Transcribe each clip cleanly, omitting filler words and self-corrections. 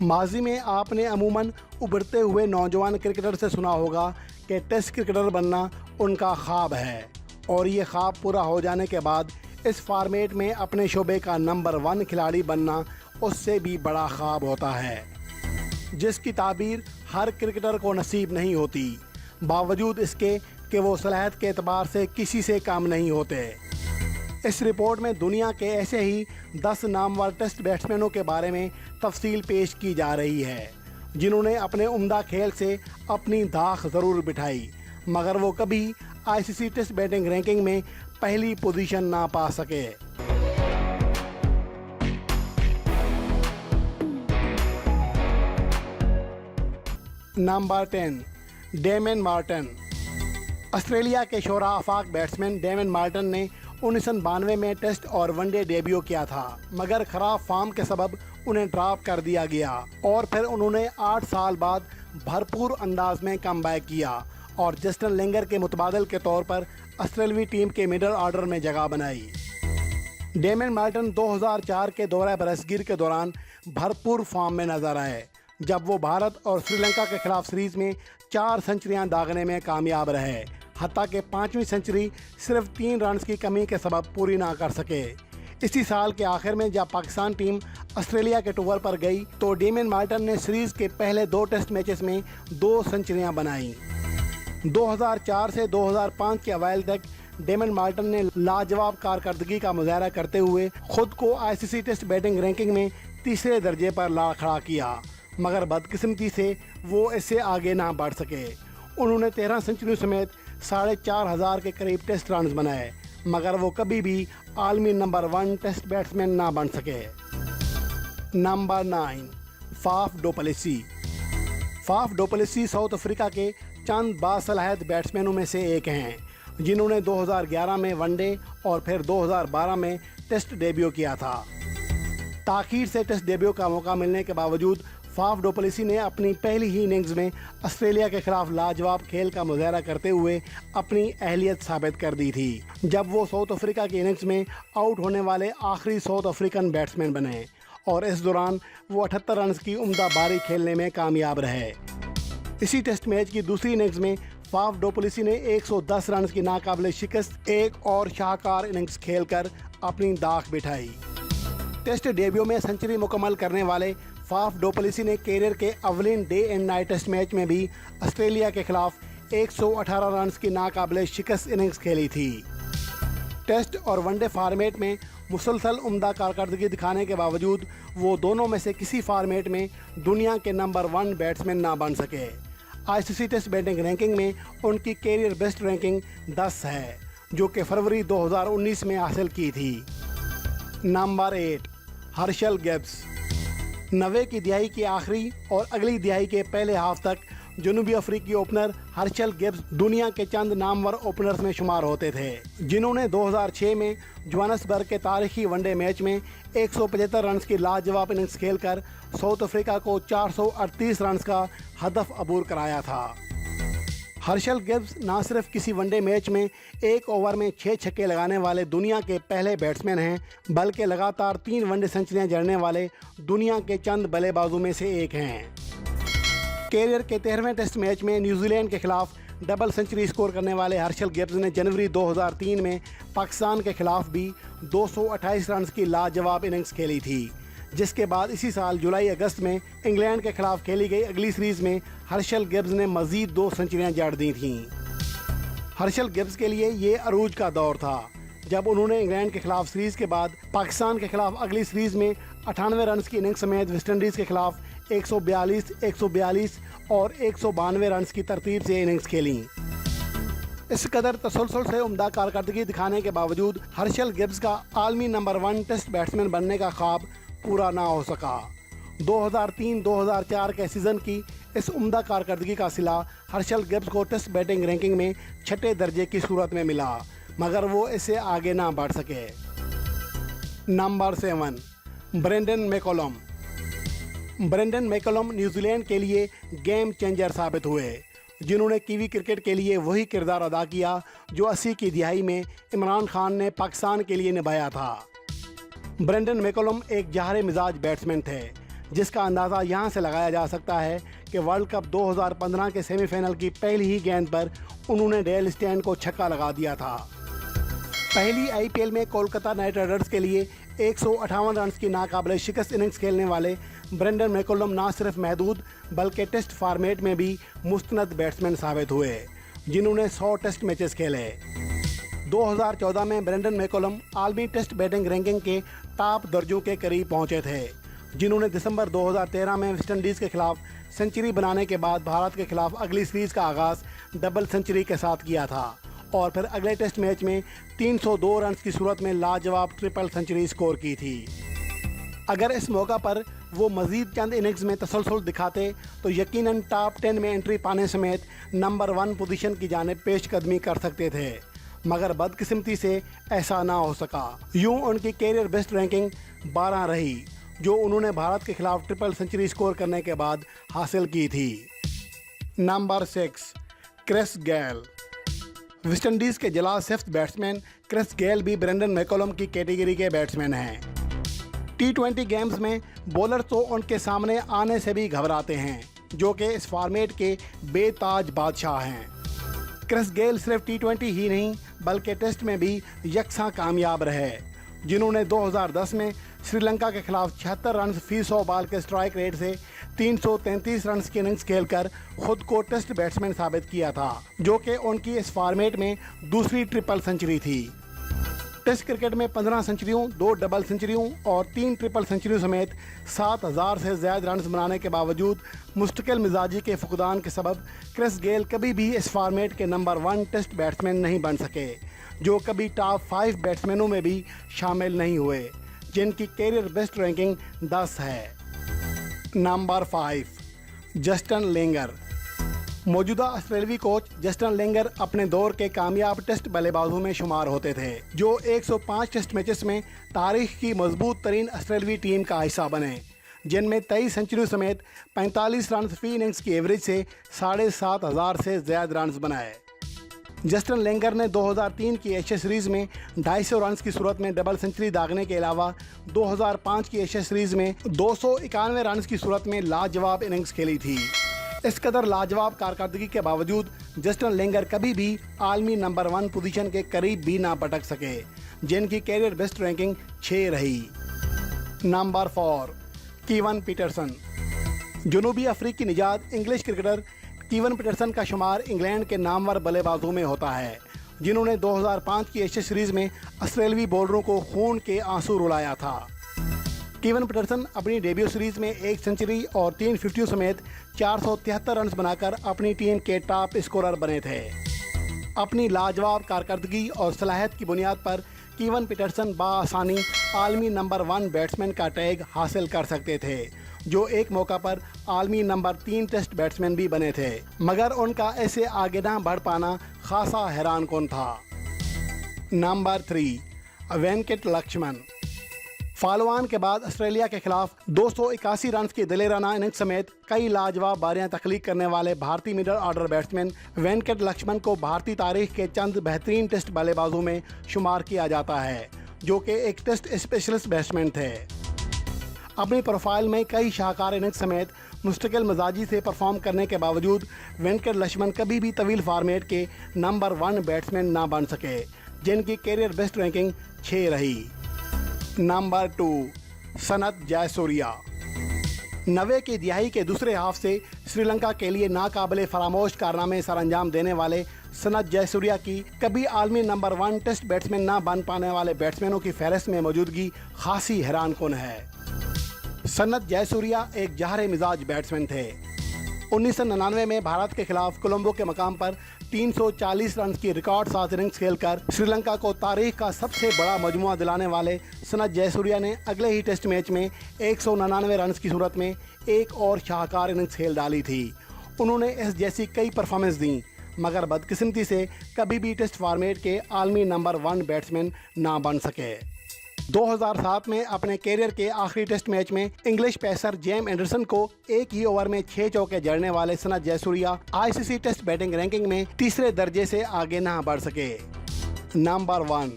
माजी में आपने अमूमन उभरते हुए नौजवान क्रिकेटर से सुना होगा कि टेस्ट क्रिकेटर बनना उनका ख्वाब है और ये ख्वाब पूरा हो जाने के बाद इस फॉर्मेट में अपने शोबे का नंबर 1 खिलाड़ी बनना उससे भी बड़ा ख्वाब होता है, जिसकी ताबीर हर क्रिकेटर को नसीब नहीं होती, बावजूद इसके कि वो सलाहियत के एतबार से किसी से कम नहीं होते। इस रिपोर्ट में दुनिया के ऐसे ही 10 नामवर टेस्ट बैट्समैनों के बारे में तफसील पेश की जा रही है, जिन्होंने अपने उम्दा खेल से अपनी दाख ज़रूर बिठाई, मगर वो कभी आईसीसी टेस्ट बैटिंग रैंकिंग में पहली पोजीशन ना पा सके। Number 10, daemon Martyn. ऑस्ट्रेलिया के शोरा आफाक बैट्समैन डेमन मार्टन ने 1992 में टेस्ट और वनडे डेब्यू किया था, मगर ख़राब फॉर्म के सबब उन्हें ड्रॉप कर दिया गया और फिर उन्होंने 8 साल बाद भरपूर अंदाज में कमबैक किया और जस्टिन लेंगर के मुतबादल के तौर पर ऑस्ट्रेलवी टीम के मिडल ऑर्डर में जगह बनाई। डेमन मार्टन 2004 के दौरे बरसगीर के दौरान भरपूर फॉर्म में नजर आए, जब वो भारत और श्रीलंका के खिलाफ सीरीज में 4 सेंचुरियां दागने में कामयाब रहे, हत्ता कि 5वीं सेंचुरी सिर्फ 3 रन की कमी के सबब पूरी ना कर सके। इसी साल के आखिर में जब पाकिस्तान टीम ऑस्ट्रेलिया के टूर पर गई तो डेमन मार्टन ने सीरीज के पहले 2 टेस्ट मैचेस में 2 सेंचुरियां बनाई। 2004 से 2005 के अवाइल तक डेमन मार्टन ने लाजवाब कारकर्दगी का मुजाहरा करते हुए खुद को आईसीसी टेस्ट बैटिंग रैंकिंग में तीसरे दर्जे पर ला खड़ा किया, मगर बदकिस्मती से वो इससे आगे ना बढ़ सके। उन्होंने 13 सेंचुरी समेत 4,500 के करीब टेस्ट रन बनाए, मगर वो कभी भी आलमी नंबर 1 टेस्ट बैट्समैन ना बन सके। Number 9, Faf du Plessis. Faf du Plessis South Africa के चंद बासलाहियत बैट्समैनों में से एक हैं, जिन्होंने 2011 में वनडे और फिर 2012 में टेस्ट डेब्यू किया था। ताखीर से टेस्ट डेब्यू का मौका मिलने के बावजूद फाफ डु प्लेसी ने अपनी पहली ही इनिंग्स में ऑस्ट्रेलिया के खिलाफ लाजवाब खेल का मुजाहरा करते हुए अपनी अहलियत साबित कर दी थी, जब वो साउथ अफ्रीका की इनिंग्स में आउट होने वाले आखिरी साउथ अफ्रीकन बैट्समैन बने और इस दौरान वो 78 रन की उम्दा बारी खेलने में कामयाब रहे। इसी टेस्ट मैच की दूसरी इनिंग्स में फाफ डु प्लेसी ने 110 रन की नाकाबिले शिकस्त एक और शाहकार इनिंग्स खेलकर अपनी दाख बिठाई। टेस्ट डेब्यू में सेंचुरी मुकम्मल करने वाले फाफ डु प्लेसी ने कैरियर के अवलिन day and night test match में भी ऑस्ट्रेलिया के खिलाफ 118 रन की नाकाबिले शिकस्त इनिंग्स खेली थी। टेस्ट और वनडे फॉर्मेट में मुसलसल उम्दा कारकर्दगी दिखाने के बावजूद वो दोनों में से किसी फॉर्मेट में दुनिया के नंबर 1 बैट्समैन ना बन सके। आईसीसी टेस्ट बैटिंग रैंकिंग में उनकी कैरियर बेस्ट रैंकिंग 10 है, जो कि फरवरी 2019 में हासिल की थी। Number 8, Herschelle Gibbs. 90 की दिहाई के आखिरी और अगली दिहाई के पहले हाफ तक जनूबी अफ्रीकी ओपनर हर्षल गिब्स दुनिया के चंद नामवर ओपनर्स में शुमार होते थे, जिन्होंने 2006 में जोहान्सबर्ग के तारीखी वनडे मैच में 175 रन की लाजवाब इनिंग्स खेलकर साउथ अफ्रीका को 438 रन का हदफ अबूर कराया था। हर्षल गिब्स न सिर्फ किसी वनडे मैच में 1 ओवर में 6 छक्के लगाने वाले दुनिया के पहले बैट्समैन हैं, बल्कि लगातार 3 वनडे सेंचुरियां जड़ने वाले दुनिया के चंद बल्लेबाजों में से एक हैं। कैरियर के 13वें टेस्ट मैच में न्यूजीलैंड के खिलाफ डबल सेंचुरी स्कोर करने वाले हर्षल गिब्स ने जनवरी 2003 में पाकिस्तान के खिलाफ भी 228 रन की लाजवाब इनिंग्स खेली थी, जिसके बाद इसी साल जुलाई अगस्त में इंग्लैंड के खिलाफ खेली गई अगली सीरीज में हर्षल गिब्स ने मजीद 2 सेंचुरियां जड़ दी थीं। हर्षल गिब्स के लिए ये अरूज का दौर था, जब उन्होंने इंग्लैंड के खिलाफ सीरीज के बाद पाकिस्तान के खिलाफ अगली सीरीज में 98 रन की इनिंग्स समेत वेस्टइंडीज के खिलाफ 142, 142 और 192 रन की तरतीब से इनिंग्स खेली। इस कदर तसलसल से उम्दा कारकर्दगी दिखाने के बावजूद हर्षल गिब्स का आलमी नंबर 1 टेस्ट बैट्समैन बनने का ख्वाब पूरा ना हो सका। 2003-2004 के सीज़न की इस उम्दा कारकर्दगी का सिला हर्षल गिब्स को टेस्ट बैटिंग रैंकिंग में 6ठे दर्जे की सूरत में मिला, मगर वो इससे आगे ना बढ़ सके। Number 7, Brendon McCullum. Brendon McCullum New Zealand के लिए गेम चेंजर साबित हुए, जिन्होंने कीवी क्रिकेट के लिए वही किरदार अदा किया जो 80 की दिहाई में इमरान खान ने पाकिस्तान के लिए निभाया था। ब्रेंडन मैकलम एक जहर मिजाज बैट्समैन थे, जिसका अंदाज़ा यहाँ से लगाया जा सकता है कि वर्ल्ड कप 2015 के सेमीफाइनल की पहली ही गेंद पर उन्होंने डेल स्टेन को छक्का लगा दिया था। पहली आईपीएल में कोलकाता नाइट राइडर्स के लिए 158 रन की नाकाबिले शिकस्त इनिंग्स खेलने वाले ब्रेंडन मैकुलम ना सिर्फ महदूद बल्कि टेस्ट फॉर्मेट में भी मुस्तनद बैट्समैन साबित हुए, जिन्होंने 100 टेस्ट मैचेस खेले। 2014 में ब्रेंडन मैकुलम आलमी टेस्ट बैटिंग रैंकिंग के टॉप दर्जों के करीब पहुंचे थे, जिन्होंने दिसंबर 2013 में वेस्टइंडीज़ के खिलाफ सेंचुरी बनाने के बाद भारत के खिलाफ अगली सीरीज़ का आगाज़ डबल सेंचुरी के साथ किया था और फिर अगले टेस्ट मैच में 302 रन की सूरत में लाजवाब ट्रिपल सेंचुरी स्कोर की थी। अगर इस मौका पर वो मज़ीद चंद इनिंग्स में तसलसल दिखाते तो यकीनन टॉप 10 में एंट्री पाने समेत नंबर 1 पोजीशन की जानिब पेशकदमी कर सकते थे, मगर बदकिस्मती से ऐसा ना हो सका। यूं उनकी कैरियर बेस्ट रैंकिंग 12 रही, जो उन्होंने भारत के खिलाफ ट्रिपल सेंचुरी स्कोर करने के बाद हासिल की थी। Number 6, Chris Gayle. वेस्टइंडीज़ के जला सिफ्त बैट्समैन क्रिस गेल भी ब्रेंडन मैकुलम की कैटेगरी के बैट्समैन हैं। T20 गेम्स में बॉलर तो उनके सामने आने से भी घबराते हैं, जो कि इस फॉर्मेट के बेताज बादशाह हैं। क्रिस गेल सिर्फ T20 ही नहीं बल्कि टेस्ट में भी यकसा कामयाब रहे, जिन्होंने 2010 में श्रीलंका के खिलाफ 76 रन फी 100 बॉल के स्ट्राइक रेट से 333 रन की इनिंग्स खेलकर खुद को टेस्ट बैट्समैन साबित किया था, जो कि उनकी इस फॉर्मेट में दूसरी ट्रिपल सेंचुरी थी। टेस्ट क्रिकेट में 15 सेंचुरियों, 2 डबल सेंचुरियों और 3 ट्रिपल सेंचुरियों समेत 7000 से ज़्यादा रन बनाने के बावजूद मुस्तकिल मिजाजी के फुकदान के सबब क्रिस गेल कभी भी इस फॉर्मेट के नंबर 1 टेस्ट बैट्समैन नहीं बन सके, जो कभी टॉप 5 बैट्समैनों में भी शामिल नहीं हुए, जिनकी कैरियर बेस्ट रैंकिंग 10 है। Number 5, Justin लेंगर। मौजूदा ऑस्ट्रेलियावी कोच जस्टन लेंगर अपने दौर के कामयाब टेस्ट बल्लेबाजों में शुमार होते थे, जो 105 टेस्ट मैचेस में तारीख की मजबूत तरीन ऑस्ट्रेलियावी टीम का हिस्सा बने, जिनमें 23 सेंचुरी समेत 45 रन फी इनिंग्स की एवरेज से 7500 से ज़्यादा रन बनाए। जस्टन लेंगर ने 2003 की एशिया सीरीज़ में 250 रन की सूरत में डबल सेंचुरी दागने के अलावा 2005 की एशिया सीरीज़ में 291 रन की सूरत में लाजवाब इनिंग्स खेली थी। इस कदर लाजवाब कारकर्दगी के बावजूद जस्टन लेंगर कभी भी आलमी नंबर 1 पोजीशन के करीब भी ना पटक सके, जिनकी कैरियर बेस्ट रैंकिंग 6 रही। Number 4, Kevin Pietersen. जनूबी अफ्रीकी निजात इंग्लिश क्रिकेटर कीवन पीटरसन का शुमार इंग्लैंड के नामवर बल्लेबाजों में होता है, जिन्होंने 2005 की एशिया सीरीज़ में ऑस्ट्रेलियावी बॉलरों को खून के आंसू रुलाया था। कीवन पीटरसन अपनी डेब्यू सीरीज़ में 1 सेंचुरी और 3 फिफ्टियों समेत 473 रन बनाकर अपनी टीम के टॉप स्कोरर बने थे। अपनी लाजवाब कारकर्दगी और सलाहियत की बुनियाद पर कीवन पीटरसन बाआसानी आलमी नंबर 1 बैट्समैन का टैग हासिल कर सकते थे, जो एक मौका पर आलमी नंबर 3 टेस्ट बैट्समैन भी बने थे, मगर उनका ऐसे आगे ना बढ़ पाना खासा हैरान कौन था। नंबर 3, वेंकट लक्ष्मण। फालोआन के बाद ऑस्ट्रेलिया के खिलाफ 281 रन की दिलेराना इनिंग्स समेत कई लाजवाब बारियां तख्लीक करने वाले भारतीय middle order batsman Venkat Laxman को भारतीय तारीख के चंद बेहतरीन टेस्ट बल्लेबाजों में शुमार किया जाता है, जो कि एक टेस्ट स्पेशलिस्ट बैट्समैन थे। अपनी प्रोफाइल में कई शाहकार इनिंग्स समेत मुस्तकिल मिजाजी से परफॉर्म करने के बावजूद वेंकट लक्ष्मण कभी भी तवील फॉर्मेट के नंबर 1 बैट्समैन ना बन सके, जिनकी कैरियर बेस्ट रैंकिंग 6 रही। नंबर 2, सनत जयसूर्या। 90 की दिहाई के दूसरे हाफ से श्रीलंका के लिए नाकाबिले फरामोश कारनामे सर अंजाम देने वाले सनत जयसूर्या की कभी आलमी नंबर 1 टेस्ट बैट्समैन ना बन पाने वाले बैट्समैनों की फहरिस्त में मौजूदगी खासी हैरान कुन है। सनत जयसूर्या एक जहर मिजाज बैट्समैन थे। 1999 में भारत के खिलाफ कोलंबो के मकाम पर 340 रन की रिकॉर्ड 7 इनिंग्स खेलकर श्रीलंका को तारीख का सबसे बड़ा मजमुआ दिलाने वाले सनत जयसूर्या ने अगले ही टेस्ट मैच में 199 रन की सूरत में एक और शाहकार इनिंग्स खेल डाली थी। उन्होंने इस जैसी कई परफॉर्मेंस दी, मगर बदकिस्मती से कभी भी टेस्ट फॉर्मेट के आलमी नंबर 1 बैट्समैन ना बन सके। 2007 में अपने कैरियर के आखिरी टेस्ट मैच में इंग्लिश पेसर जेम एंडरसन को एक ही ओवर में 6 चौके जड़ने वाले Sanath Jayasuriya ICC test batting ranking में तीसरे दर्जे से आगे ना बढ़ सके। Number 1,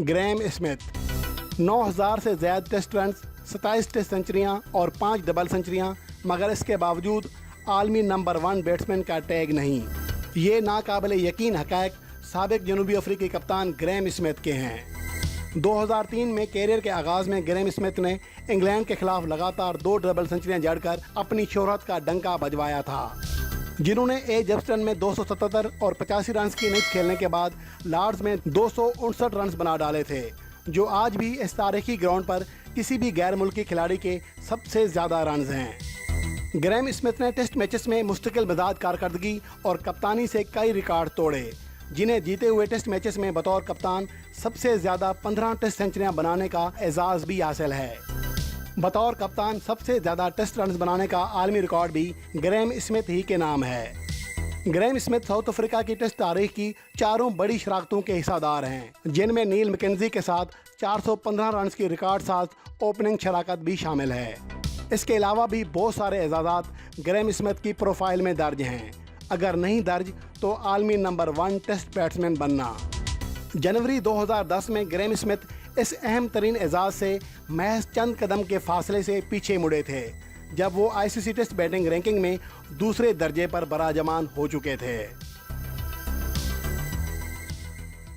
Graeme Smith. 9000 से ज्यादा टेस्ट रन, 27 टेस्ट सेंचुरियां और 5 डबल सेंचुरियां, मगर इसके बावजूद आलमी नंबर 1 बैट्समैन का टैग नहीं। ये नाकाबिले यकीन हक़ाइक़ साबिक़ जनूबी अफ्रीकी कप्तान ग्रैम स्मिथ के हैं। 2003 में कैरियर के आगाज़ में ग्रैम स्मिथ ने इंग्लैंड के खिलाफ लगातार 2 डबल सेंचुरियां जड़कर अपनी शोहरत का डंका बजवाया था। जिन्होंने ए जब्स्टन में 277 और 85 रन की इनिंग्स खेलने के बाद लॉर्ड्स में 259 रन बना डाले थे, जो आज भी इस तारीखी ग्राउंड पर किसी भी गैर मुल्की खिलाड़ी के सबसे ज़्यादा रन हैं। ग्रैम स्मिथ ने टेस्ट मैचेस में मुस्तकिल मिजाज कारकर्दगी और कप्तानी से कई रिकॉर्ड तोड़े, जिन्हें जीते हुए टेस्ट मैचेस में बतौर कप्तान सबसे ज़्यादा 15 टेस्ट सेंचुरियां बनाने का एजाज़ भी हासिल है। बतौर कप्तान सबसे ज़्यादा टेस्ट रन बनाने का आलमी रिकॉर्ड भी ग्रैम स्मिथ ही के नाम है। ग्रैम स्मिथ साउथ अफ्रीका की टेस्ट तारीख की 4 बड़ी शराकतों के हिस्सेदार हैं, जिनमें नील मैकेंजी के साथ 415 रन की रिकॉर्ड साथ ओपनिंग शराकत भी शामिल है। इसके अलावा भी बहुत सारे एजाज़ात ग्रैम स्मिथ की प्रोफाइल में दर्ज हैं, अगर नहीं दर्ज तो आलमी नंबर 1 टेस्ट बैट्समैन बनना। जनवरी 2010 में ग्रैम स्मिथ इस अहम तरीन एजाज़ से महज चंद कदम के फासले से पीछे मुड़े थे, जब वो आईसीसी टेस्ट बैटिंग रैंकिंग में दूसरे दर्जे पर बराजमान हो चुके थे।